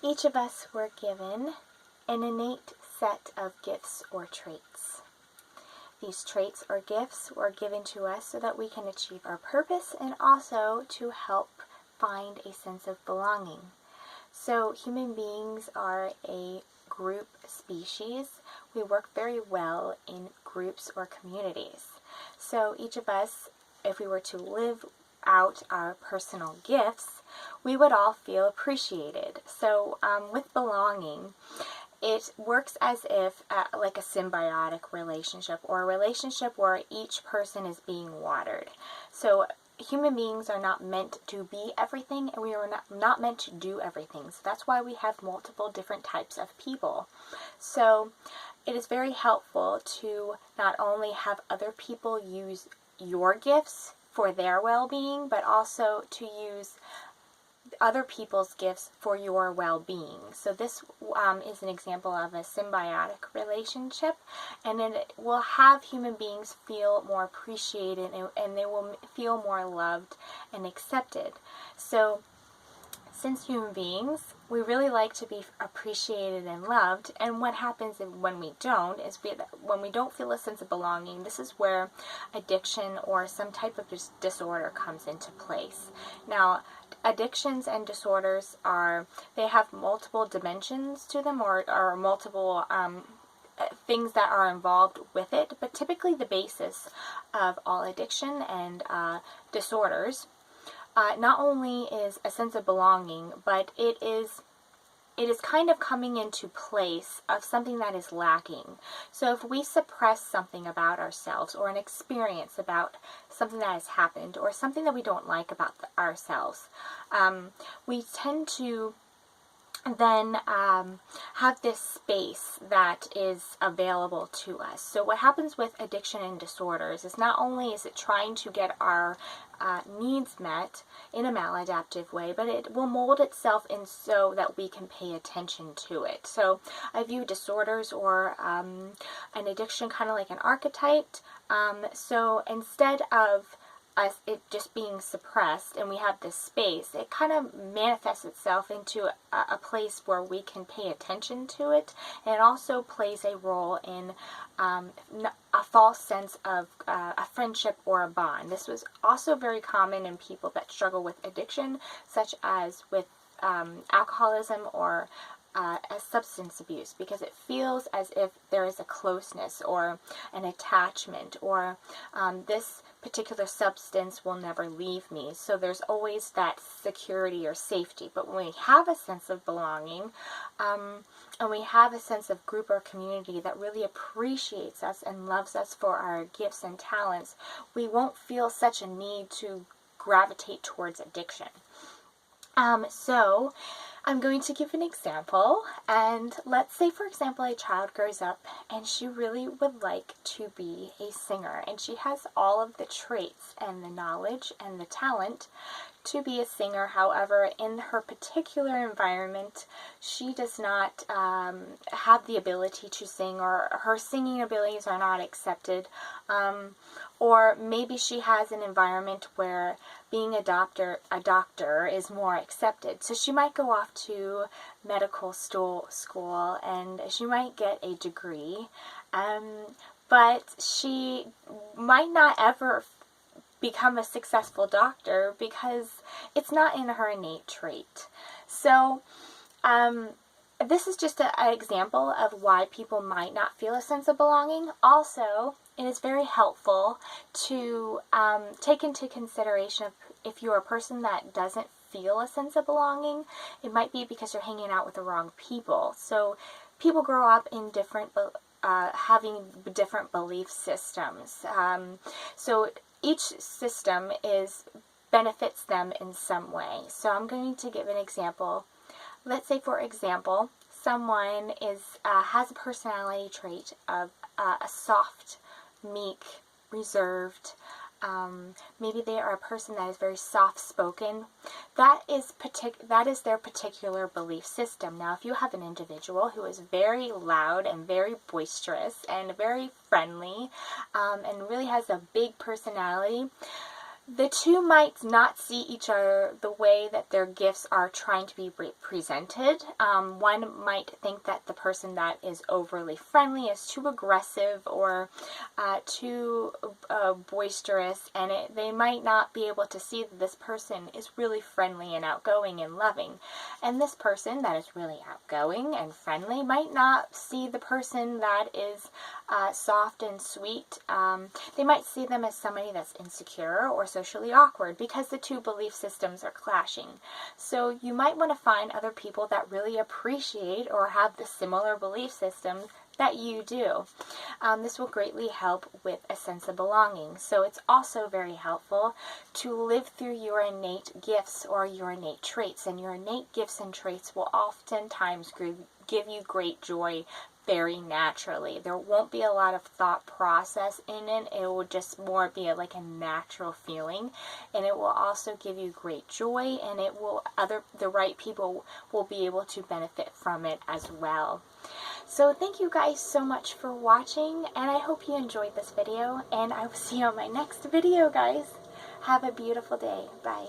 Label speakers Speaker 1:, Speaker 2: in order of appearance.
Speaker 1: Each of us were given an innate set of gifts or traits. These traits or gifts were given to us so that we can achieve our purpose and also to help find a sense of belonging. So human beings are a group species. We work very well in groups or communities. So each of us, if we were to live out our personal gifts, we would all feel appreciated. So with belonging, it works as if like a symbiotic relationship, or a relationship where each person is being watered. So human beings are not meant to be everything, and we are not meant to do everything. So that's why we have multiple different types of people. So it is very helpful to not only have other people use your gifts for their well-being, but also to use other people's gifts for your well-being. So this is an example of a symbiotic relationship, and it will have human beings feel more appreciated, and they will feel more loved and accepted. So since human beings, we really like to be appreciated and loved, and what happens when we don't is when we don't feel a sense of belonging, this is where addiction or some type of disorder comes into place. Now, addictions and disorders they have multiple dimensions to them, or multiple things that are involved with it, but typically the basis of all addiction and disorders not only is a sense of belonging, but it is kind of coming into place of something that is lacking. So if we suppress something about ourselves, or an experience about something that has happened, or something that we don't like about ourselves, we tend to then have this space that is available to us. So what happens with addiction and disorders is not only is it trying to get our needs met in a maladaptive way, but it will mold itself in so that we can pay attention to it. So I view disorders or an addiction kind of like an archetype. So instead of it just being suppressed and we have this space, it kind of manifests itself into a place where we can pay attention to it, and it also plays a role in a false sense of a friendship or a bond. This was also very common in people that struggle with addiction, such as with alcoholism or substance abuse, because it feels as if there is a closeness or an attachment, or this particular substance will never leave me. So there's always that security or safety. But when we have a sense of belonging, and we have a sense of group or community that really appreciates us and loves us for our gifts and talents, we won't feel such a need to gravitate towards addiction. So I'm going to give an example, and let's say, for example, a child grows up and she really would like to be a singer, and she has all of the traits and the knowledge and the talent to be a singer. However, in her particular environment, she does not have the ability to sing, or her singing abilities are not accepted, or maybe she has an environment where being a doctor is more accepted. So she might go off to medical school and she might get a degree, but she might not ever become a successful doctor because it's not in her innate trait. So this is just an example of why people might not feel a sense of belonging. Also, it is very helpful to take into consideration if you're a person that doesn't feel a sense of belonging, it might be because you're hanging out with the wrong people. So people grow up in having different belief systems. So each system benefits them in some way. So I'm going to give an example. Let's say, for example, someone has a personality trait of a soft, meek, reserved. Maybe they are a person that is very soft-spoken. That is their particular belief system. Now, if you have an individual who is very loud and very boisterous and very friendly, and really has a big personality, The two might not see each other the way that their gifts are trying to be presented. One might think that the person that is overly friendly is too aggressive or too boisterous, and they might not be able to see that this person is really friendly and outgoing and loving. And this person that is really outgoing and friendly might not see the person that is soft and sweet. They might see them as somebody that's insecure or socially awkward because the two belief systems are clashing. So you might want to find other people that really appreciate or have the similar belief systems that you do. This will greatly help with a sense of belonging. So it's also very helpful to live through your innate gifts or your innate traits. And your innate gifts and traits will oftentimes give you great joy very naturally. There won't be a lot of thought process in it. It will just more be like a natural feeling, and it will also give you great joy, and it will the right people will be able to benefit from it as well. So thank you guys so much for watching, and I hope you enjoyed this video, and I will see you on my next video, guys. Have a beautiful day. Bye.